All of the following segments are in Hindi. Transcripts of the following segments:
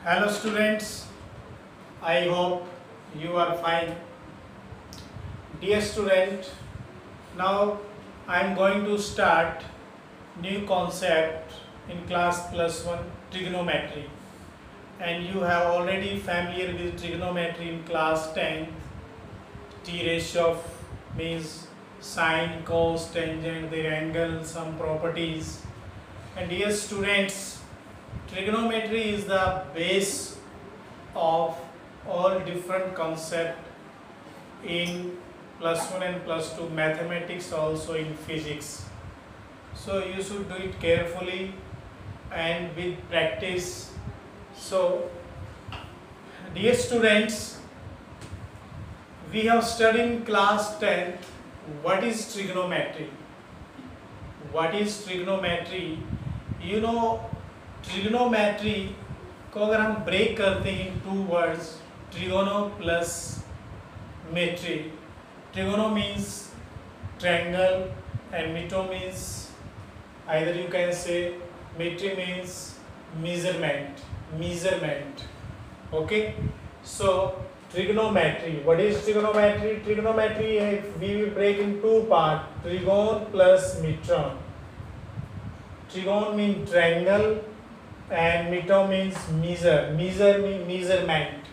Hello students, I hope you are fine. Dear student, now I am going to start new concept in class plus 1 trigonometry, and you have already familiar with trigonometry in class 10. T ratio of means sine, cos, tangent, their angle, some properties. And dear students, trigonometry is the base of all different concept in plus 1 and plus 2 mathematics, also in physics. So you should do it carefully and with practice. So dear students, we have studied in class 10 what is trigonometry. What is trigonometry? You know, trigonometry को अगर हम ब्रेक करते हैं in two words, trigono plus metry. Trigono means triangle and metro means, either you can say metry means measurement. Okay, so trigonometry, what is trigonometry? Trigonometry we will break in two parts, trigon plus metron. Trigon means triangle and metron means measure means measurement,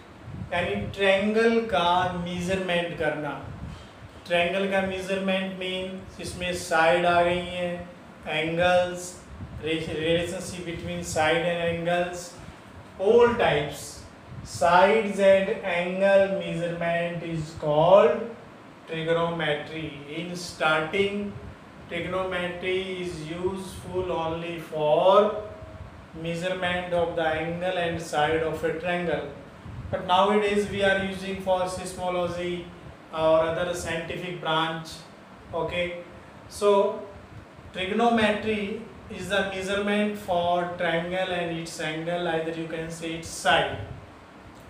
यानी ट्रायंगल का मेजरमेंट करना. ट्रायंगल का मेजरमेंट मीन इसमें साइड आ गई हैं, angles, relationship between side and angles, all types sides and angle measurement is called trigonometry. In starting, trigonometry is useful only for measurement of the angle and side of a triangle, but nowadays we are using for seismology or other scientific branch. Okay, so trigonometry is the measurement for triangle and its angle, either you can say its side.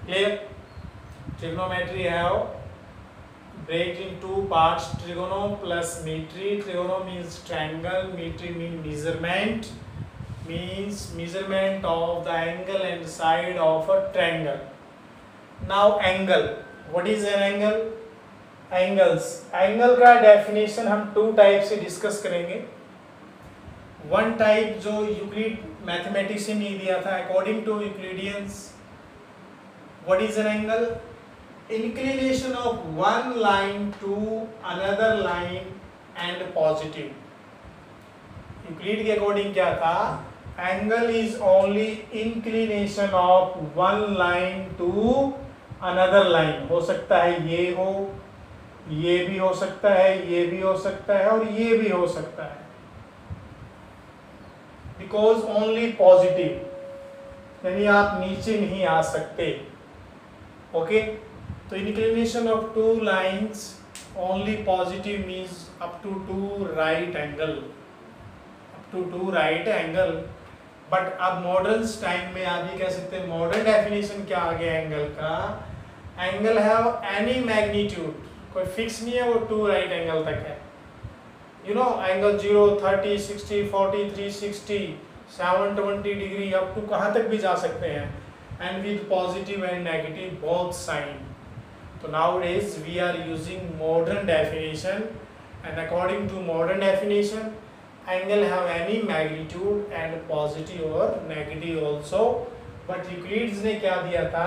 Clear? Trigonometry have break in two parts, trigono plus metry. Trigono means triangle, metry means measurement of the angle and side of a triangle. Now angle, what is an angle? Angles, angle का definition हम two टाइप से डिस्कस करेंगे. वन टाइप जो यूक्लिड मैथमेटिक्स ने नहीं दिया था, according to Euclideans, what is an angle? Inclination of one line to another line and positive. Euclid के अकॉर्डिंग क्या था? Angle is only inclination of one line to another line. हो सकता है ये हो, ये भी हो सकता है, ये भी हो सकता है और ये भी हो सकता है, बिकॉज ओनली पॉजिटिव, यानी आप नीचे नहीं आ सकते. ओके, तो inclination of two lines only positive means up to two right angle. But अब मॉडर्न टाइम में आप ये कह सकते हैं, मॉडर्न डेफिनेशन क्या आ गया एंगल का? एंगल हैव एनी मैग्नीट्यूड, कोई फिक्स नहीं है, वो टू राइट एंगल तक है. You know, angle 0, 30, 60, 40, 360, 720 degree, up to कहाँ तक भी जा सकते हैं, and with positive and negative both sign. So nowadays we are using modern definition, and according to modern definition, angle have any magnitude and positive or negative also. But Euclides ने क्या दिया था?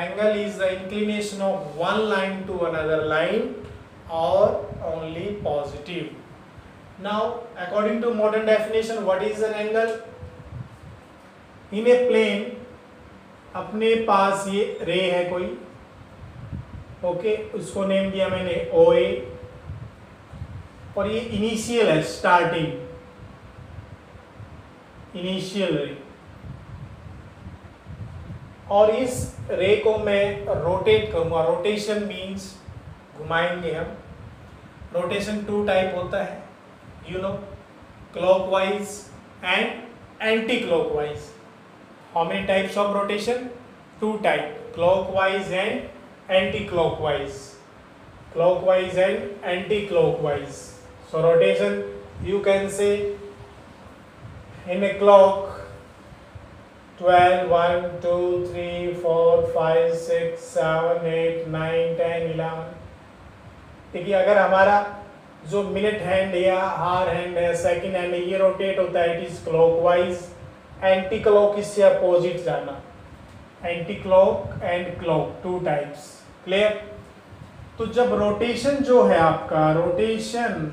Angle is the inclination of one line to another line or only positive. Now according to modern definition, what is an angle? In a plane, अपने पास ये रे है कोई, ओके, उसको नेम दिया मैंने OA, और ये इनिशियल है, स्टार्टिंग इनिशियल रे, और इस रे को मैं रोटेट करूंगा. रोटेशन मींस घुमाएंगे हम. रोटेशन टू टाइप होता है, you no, clockwise and anti clockwise. How many types of rotation? Two type, clockwise and anti-clockwise. Clockwise and anti-clockwise. So rotation, you can say in a clock 12, 1, 2, 3, 4, 5, 6, 7, 8, 9, 10, 11। देखिए अगर हमारा जो मिनट हैंड या हार हैंड है, सेकंड हैंड है, ये रोटेट होता है, it is clockwise. Anti clock इससे अपोजिट जाना, anti clock and clock, two types. Clear? तो जब रोटेशन जो है आपका, रोटेशन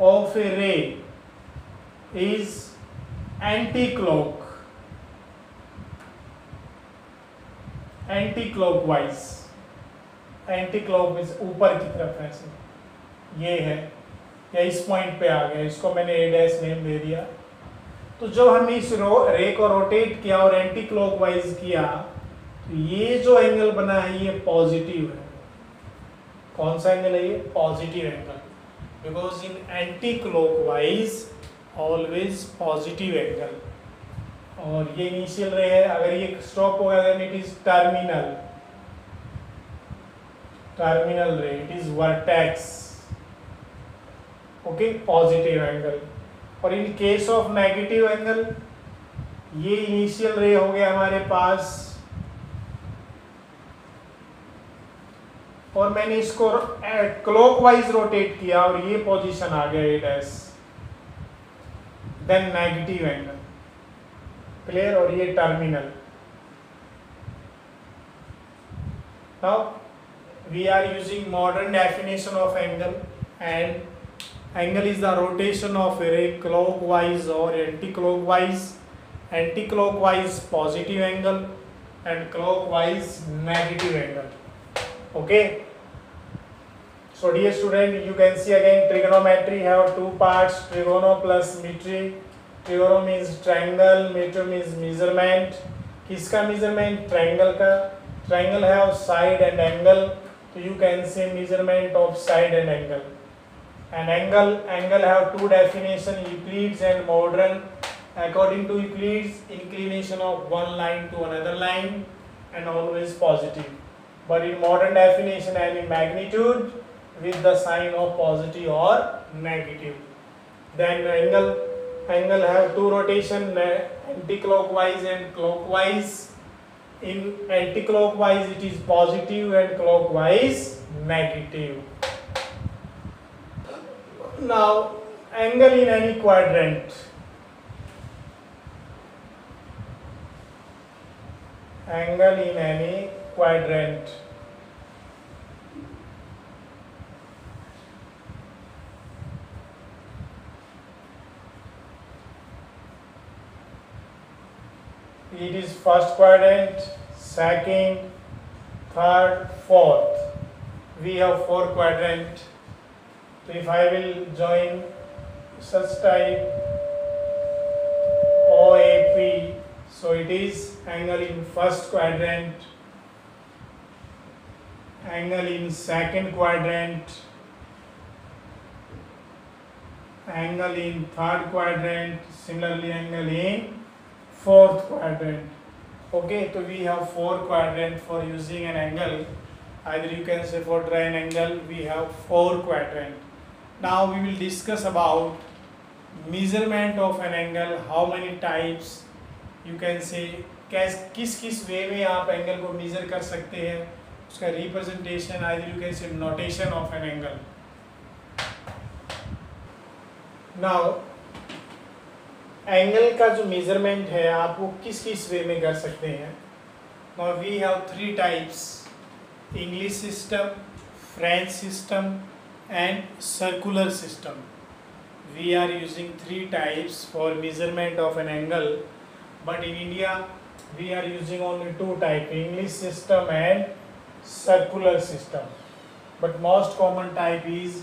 ऑफ ए रे is anti clock, anti clockwise, anti clockwise ऊपर की तरफ ऐसे, ये है, या इस पॉइंट पे आ गया, इसको मैंने ए डैश नेम दे दिया। तो जब हमने इस रे को रोटेट किया और एंटी क्लॉकवाइज किया, तो ये जो एंगल बना है ये पॉजिटिव है। कौन सा एंगल है ये? Positive angle, because in anti clockwise always positive angle. और ये इनिशियल रे है, अगर ये स्टॉप हो गया then it is terminal, terminal ray, it is vertex. Okay, positive angle. और in case of negative angle, ये इनिशियल रे हो गया हमारे पास, और मैंने इसको क्लॉकवाइज रोटेट किया और ये पोजीशन आ गया a dash, then negative angle. Clear? और ये terminal. Now we are using modern definition of angle, and angle is the rotation of a ray clockwise और anti clockwise. Anti clockwise positive angle and clockwise negative angle. Okay, so dear student, you can see again trigonometry have two parts, trigono plus metry. Trigono means triangle, metry means measurement. किसका measurement? Triangle का. Triangle have side and angle, so you can say measurement of side and angle. And angle have two definition, Euclides and modern. According to Euclides, inclination of one line to another line and always positive. But in modern definition, any magnitude with the sign of positive or negative. Then angle have two rotation, anti-clockwise and clockwise. In anti-clockwise it is positive and clockwise negative. Now angle in any quadrant. Angle in any quadrant. It is first quadrant, second, third, fourth. We have four quadrant. So if I will join such type OAP, so it is angle in first quadrant, angle in second quadrant, angle in third quadrant, similarly angle in fourth quadrant. Okay, so we have four quadrant for using an angle. Either you can say for drawing an angle we have four quadrant. Now we will discuss about measurement of an angle, how many types you can say, किस किस वे में आप एंगल को मेजर कर सकते हैं, उसका representation, either you can say notation of an angle. Now angle का जो मेजरमेंट है आप वो किस किस वे में कर सकते हैं. Now we have three types, English system, French system and circular system. We are using three types for measurement of an angle, but in India we are using only two type, English system and circular system. But most common type is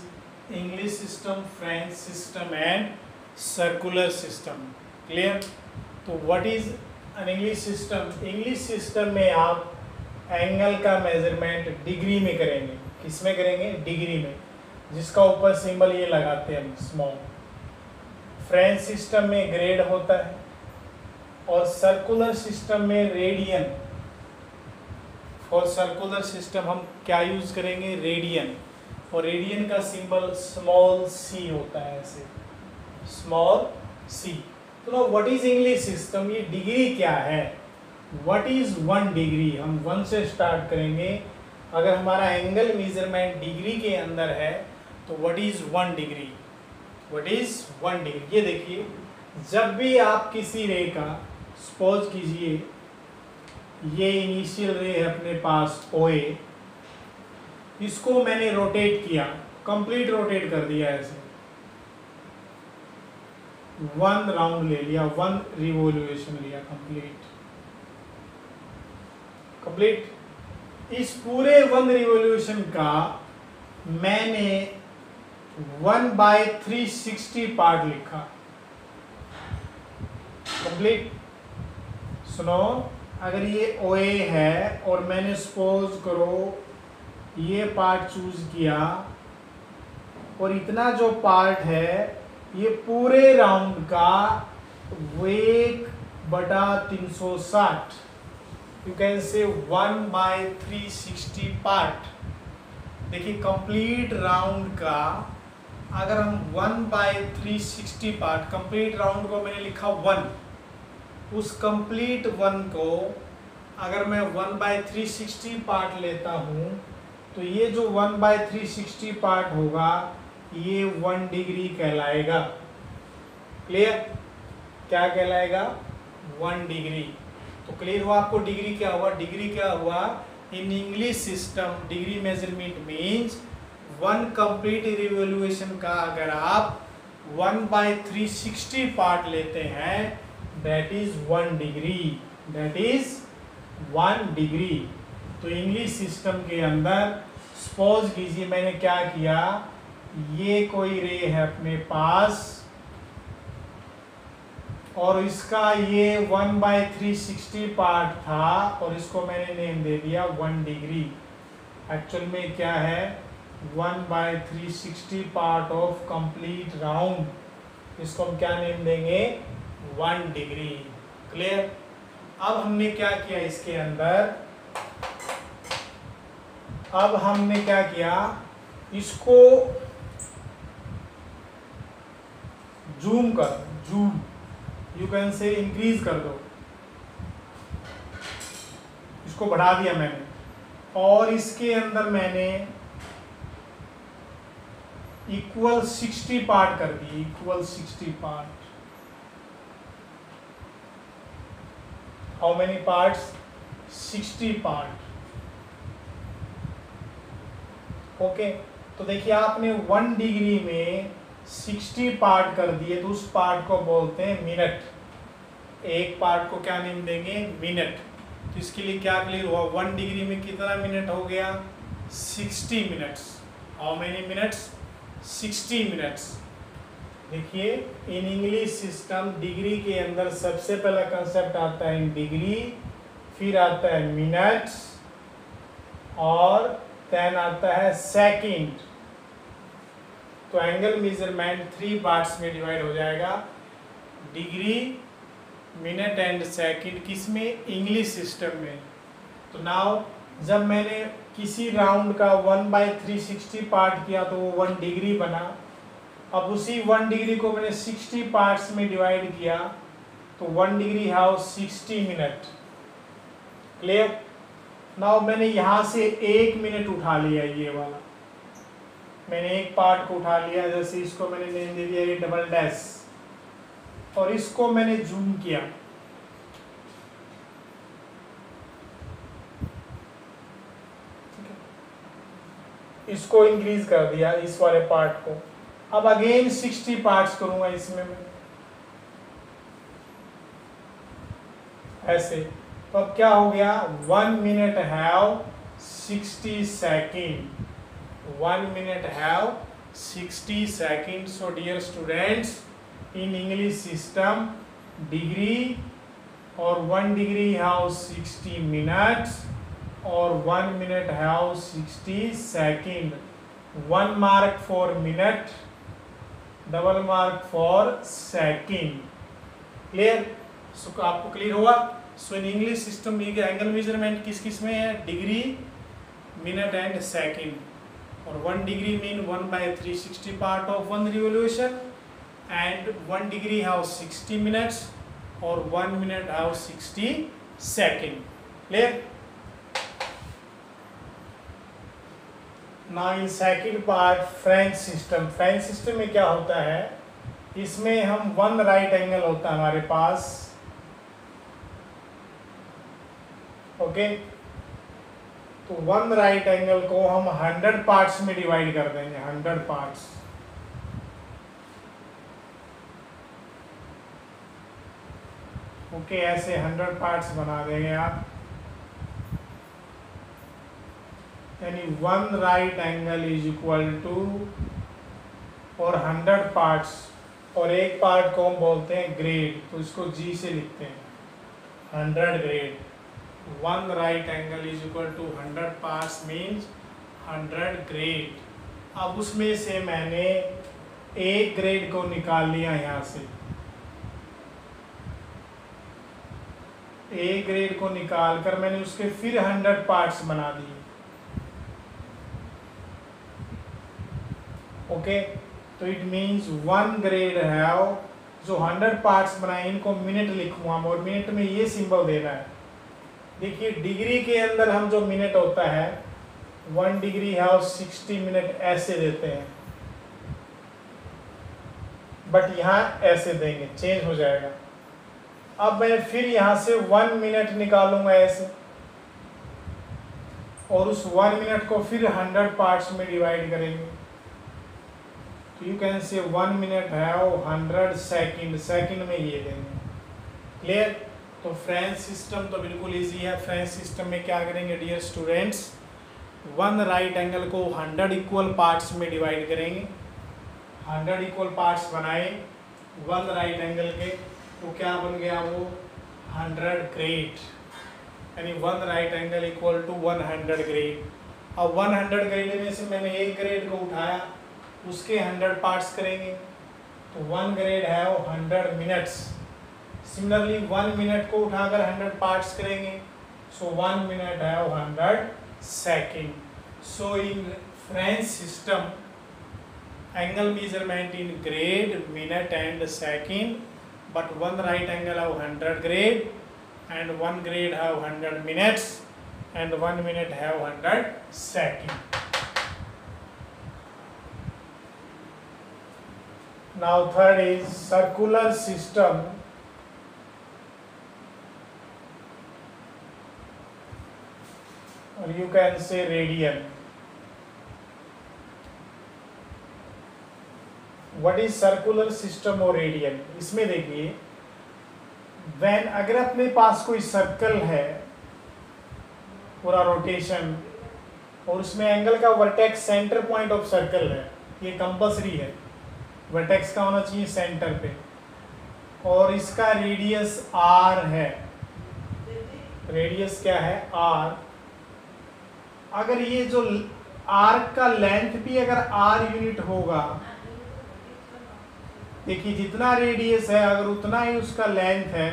English system, French system and circular system. Clear? तो what is an English system? English system में आप एंगल का मेजरमेंट डिग्री में करेंगे. किस में करेंगे? डिग्री में, जिसका ऊपर सिंबल ये लगाते हैं स्मॉल. फ्रेंच सिस्टम में ग्रेड होता है और सर्कुलर सिस्टम में रेडियन. फॉर सर्कुलर सिस्टम हम क्या यूज करेंगे? रेडियन. और रेडियन का सिंबल स्मॉल सी होता है, ऐसे स्मॉल सी. तो व्हाट इज इंग्लिश सिस्टम, ये डिग्री क्या है, व्हाट इज 1 डिग्री, हम 1 से स्टार्ट करेंगे। अगर हमारा एंगल मेजरमेंट डिग्री के अंदर है तो what is 1 degree, what is 1 degree. ये देखिए, जब भी आप किसी रे का, सपोज कीजिए ये इनिशियल रे है अपने पास OA, इसको मैंने रोटेट किया, कंप्लीट रोटेट कर दिया ऐसे, 1 राउंड ले लिया, 1 रिवोल्यूशन लिया, कंप्लीट। इस पूरे 1 रिवोल्यूशन का मैंने 1/360 पार्ट लिखा, कंप्लीट। सुनो, अगर ये OA है और मैंने सपोज करो ये पार्ट चूज किया, और इतना जो पार्ट है ये पूरे राउंड का 1/360, यू कैन से 1/360 पार्ट। देखिए कंप्लीट राउंड का अगर हम 1/360 पार्ट, कंप्लीट राउंड को मैंने लिखा 1, उस कंप्लीट 1 को अगर मैं 1/360 पार्ट लेता हूं तो ये जो 1/360 पार्ट होगा ये 1 डिग्री कहलाएगा। क्लियर, क्या कहलाएगा, 1 डिग्री। तो क्लियर हुआ आपको डिग्री क्या हुआ, डिग्री क्या हुआ इन English system, degree measurement means 1 complete revolution का अगर आप 1/360 पार्ट लेते हैं that is 1 degree, that is 1 degree. तो इंग्लिश सिस्टम के अंदर सपोज कीजिए मैंने क्या किया, ये कोई रे है अपने पास और इसका ये 1/360 पार्ट था और इसको मैंने नेम दे दिया 1 डिग्री। एक्चुअल में क्या है, 1/360 पार्ट ऑफ कंप्लीट राउंड, इसको हम क्या नेम देंगे, 1 डिग्री। क्लियर। अब हमने क्या किया इसके अंदर, अब हमने क्या किया, इसको जूम कर, zoom you can say increase कर दो, इसको बढ़ा दिया मैंने, और इसके अंदर मैंने इक्वल 60 पार्ट कर दिए, equal 60 part. How many parts, 60 part. Okay, तो देखिए आपने 1 डिग्री में 60 पार्ट कर दिए तो उस पार्ट को बोलते हैं मिनट। एक पार्ट को क्या नेम देंगे, मिनट। तो इसके लिए क्या क्लियर हुआ, 1 डिग्री में कितना मिनट हो गया, 60 minutes. How many minutes, 60 minutes. देखिए इन इंग्लिश सिस्टम डिग्री के अंदर सबसे पहला कंसेप्ट आता है डिग्री, फिर आता है मिनट्स और देन आता है सेकंड। तो एंगल मेजरमेंट 3 पार्ट्स में डिवाइड हो जाएगा, डिग्री, मिनट एंड सेकंड। किसमें, इंग्लिश सिस्टम में। तो नाउ जब मैंने किसी राउंड का 1/360 पार्ट किया तो वो 1 डिग्री बना। अब उसी 1 डिग्री को मैंने 60 पार्ट्स में डिवाइड किया तो 1 degree how 60 minute. Clear. Now मैंने यहां से 1 मिनट उठा लिया, ये वाला मैंने एक पार्ट को उठा लिया, जैसे इसको मैंने नेम दे दिया ये डबल डैश, और इसको मैंने जूम किया। इसको इंक्रीज कर दिया इस वाले पार्ट को। अब अगेन 60 पार्ट्स करूंगा इसमें मैं ऐसे। तो अब क्या हो गया, 1 minute have 60 second, 1 minute have 60 second. So dear students, in English system degree और 1 डिग्री हैव 60 मिनट्स और 1 minute have 60 second. 1 mark for minute, double mark for second. Clear. So आपको क्लियर हुआ। So in English system angle measurement किस किस में है, डिग्री, मिनट एंड सेकेंड। और 1 degree mean 1/360 part of 1 revolution and 1 degree have 60 minutes or 1 minute have 60 second. Clear? Now in second part, French system. French system में क्या होता है, इसमें हम 1 राइट एंगल होता है हमारे पास. ओके, तो 1 राइट एंगल को हम 100 पार्ट्स में डिवाइड कर देंगे. 100 पार्ट्स. ओके, ऐसे 100 पार्ट्स बना देंगे आप. यानी 1 right angle is equal to, और 100 पार्ट्स, और एक पार्ट को हम बोलते हैं ग्रेड, तो इसको जी से लिखते हैं 100 grade. 1 right angle is equal to 100 parts means 100 grade. अब उसमें से मैंने एक ग्रेड को निकाल लिया यहाँ से. एक ग्रेड को निकाल कर मैंने उसके फिर 100 पार्ट्स बना दिए. ओके, तो इट मीन्स 1 ग्रेड है, जो 100 पार्ट्स बनाए इनको मिनट लिखूंगा, और मिनट में ये सिंबल देना है. देखिए डिग्री के अंदर हम जो मिनट होता है 1 डिग्री है 60 मिनट ऐसे देते हैं, बट यहाँ ऐसे देंगे, चेंज हो जाएगा. अब मैं फिर यहाँ से 1 मिनट निकालूंगा ऐसे, और उस 1 मिनट को फिर 100 पार्ट्स में डिवाइड करेंगे. तो यू कैन से 1 मिनट है 100 सेकंड, सेकंड में ये देंगे. क्लियर? तो फ्रेंच सिस्टम तो बिल्कुल इजी है. फ्रेंच सिस्टम में क्या करेंगे डियर स्टूडेंट्स, 1 राइट एंगल को 100 इक्वल पार्ट्स में डिवाइड करेंगे. 100 इक्वल पार्ट्स बनाए 1 राइट एंगल के, तो क्या बन गया वो 100 ग्रेड. यानी 1 right angle equal to 100 grade. अब 100 ग्रेड में से मैंने एक ग्रेड को उठाया, उसके 100 पार्ट्स करेंगे, तो 1 ग्रेड है 100 मिनट्स. सिमिलरली 1 मिनट को उठाकर 100 पार्ट्स करेंगे, सो 1 मिनट है 100 second. So in French system angle measurement in grade, minute and second, but 1 right angle have 100 grade and 1 grade have 100 minutes and 1 minute have 100 second. Now third is circular system. Or you can say radian. What is circular system or radian? इसमें देखिए, when अगर अपने पास कोई सर्कल है पूरा रोटेशन, और उसमें एंगल का vertex centre point of circle है, ये कंपल्सरी है, वर्टेक्स का होना चाहिए सेंटर पे, और इसका रेडियस r है. रेडियस क्या है? r. अगर ये जो आर्क का लेंथ भी अगर r यूनिट होगा, देखिए जितना रेडियस है अगर उतना ही उसका लेंथ है,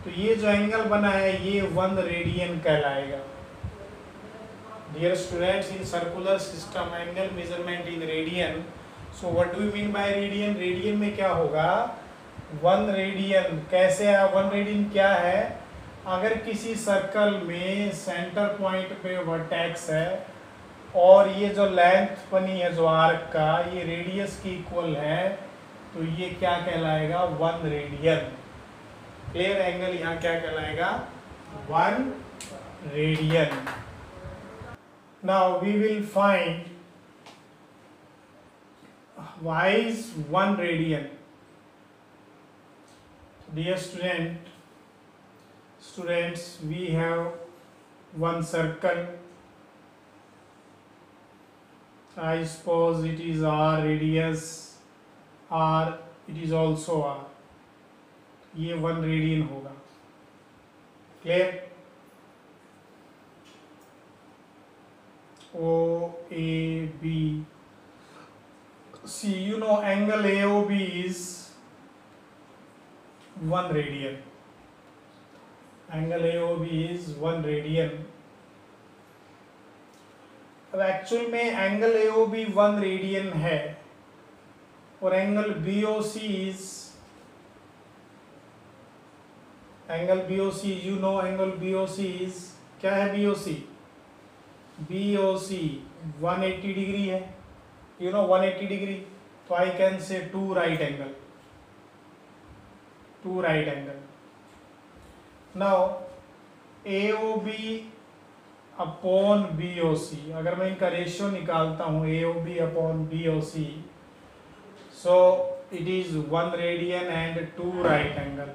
तो ये जो एंगल बना है ये 1 रेडियन कहलाएगा. Dear students, in circular system angle measurement in radian. So what do you mean by radian? Radian में क्या होगा? 1 रेडियन. कैसे है 1 रेडियन? क्या है, अगर किसी सर्कल में सेंटर पॉइंट पे वर्टेक्स है और ये जो लेंथ बनी है जो आर्क का, ये रेडियस की इक्वल है, तो ये क्या कहलाएगा? 1 रेडियन. क्लियर? एंगल यहाँ क्या कहलाएगा? 1 radian. Now we will find why is 1 radian. डियर students, we have one circle. I suppose it is r radius, r, it is also r. ये 1 रेडियन होगा. Clear? O A B. See, you know angle AOB is 1 radian. Angle AOB is 1 radian. अब एक्चुअल में एंगल AOB 1 रेडियन है, और angle BOC is you know angle BOC is, क्या है BOC? BOC 180 डिग्री है, यू नो 180 डिग्री, तो I can say two right angle. Now AOB upon BOC, अगर मैं इनका रेशियो निकालता हूं AOB upon BOC, so it is 1 radian and 2 right angle.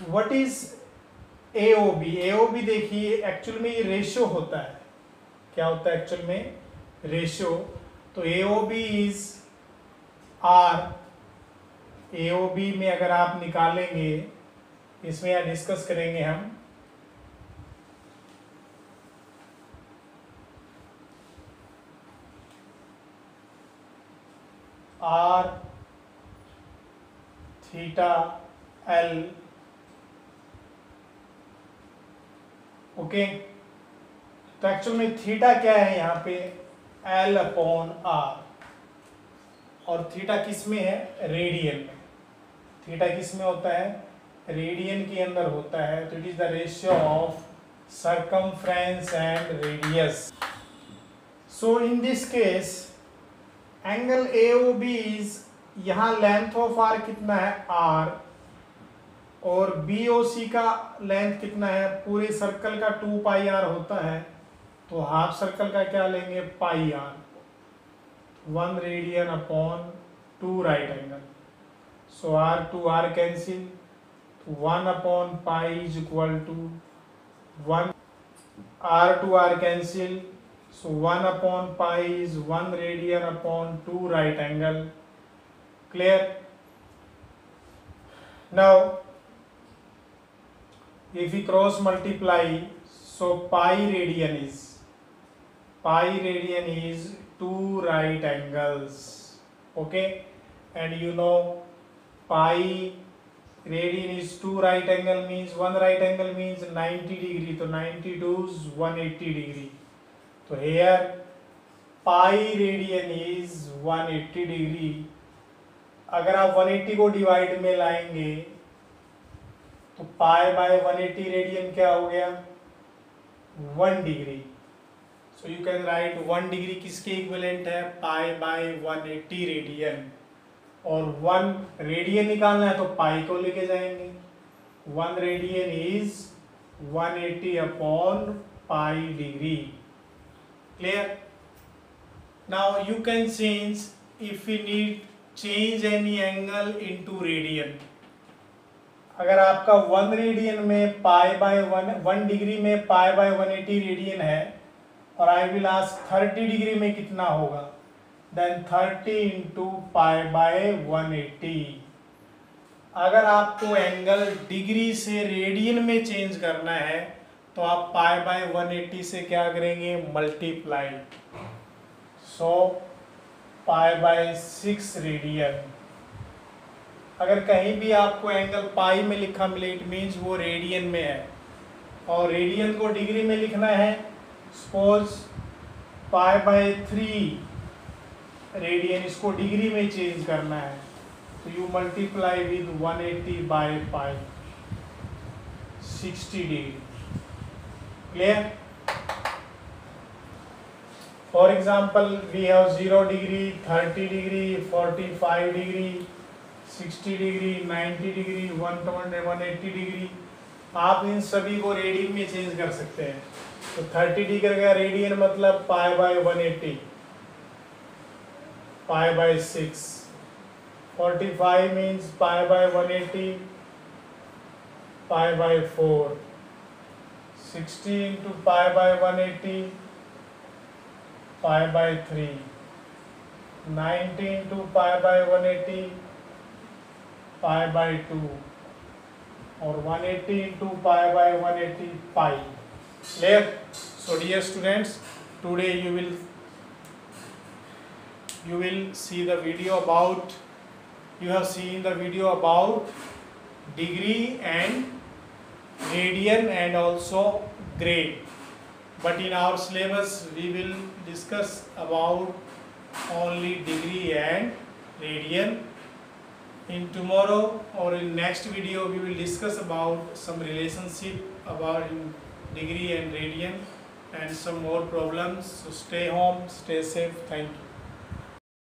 What is AOB? AOB देखिए एक्चुअल में ये रेशियो होता है. क्या होता है एक्चुअल में? रेशियो. तो AOB इज R. AOB में अगर आप निकालेंगे, इसमें यहाँ डिस्कस करेंगे हम, R थीटा L. ओके, तो एक्चुअल में थीटा क्या है यहाँ पे? L upon R. और थीटा किस में है? रेडियन में. थीटा किस में होता है? रेडियन के अंदर होता है. तो it is the ratio of circumference and radius. So in this case angle AOB is, यहाँ लेंथ ऑफ आर कितना है? R. और BOC का लेंथ कितना है? पूरे सर्कल का 2 पाई R होता है, तो हाफ सर्कल का क्या लेंगे? Pi R. 1 radian upon 2 right angle. So R to R cancel, 1 upon pi is equal to 1. R to R cancel, so 1 upon pi is 1 radian upon 2 right angle. Clear? Now if we cross multiply, so pi radian is 2 right angles. Okay, and you know pi radian is 2 right angle means 1 right angle means 90 degree, तो 90 to 180 degree. तो here pi radian is 180 degree. अगर आप 180 को डिवाइड में लाएंगे तो पाई बाय 180 रेडियन क्या हो गया? 1 degree. So you can write 1 degree किसके इक्विवेलेंट है? पाई बाय 180 रेडियन. और 1 रेडियन निकालना है तो पाई को लेके जाएंगे. 1 radian is 180 upon pi degree. Clear? Now you can change, if you need change any angle into radian. अगर आपका 1 रेडियन में पाई बाय 1 डिग्री में पाई बाय 180 रेडियन है, और आई विल आस्क 30 डिग्री में कितना होगा, देन 30 इंटू पाई बाय 180. अगर आपको एंगल डिग्री से रेडियन में चेंज करना है तो आप पाई बाय 180 से क्या करेंगे? Multiply. So pi by 6 radian. अगर कहीं भी आपको एंगल पाई में लिखा मिले, इट मीन्स वो रेडियन में है. और रेडियन को डिग्री में लिखना है, सपोज पाई बाय 3 रेडियन, इसको डिग्री में चेंज करना है, तो you multiply with 180 by pi, 60 degree. Clear? For example we have 0 degree, 30 degree, 45 degree, 60 degree, 90 degree, 180 degree. आप इन सभी को रेडियन में चेंज कर सकते हैं. तो 30 डिग्री का रेडियन मतलब pi by 180, pi by 6. 45 means pi by 180, pi by 4. 60 into pi by 180, pi by 3. 90 into pi by 180, pi by 2. और 180 into pi by 180 pi. Clear? So dear students, today you will see the video about, you have seen the video about degree and radian and also grade. but in our syllabus we will discuss about only degree and radian. In tomorrow or in next video we will discuss about some relationship about degree and radian and some more problems. So stay home, stay safe. Thank you.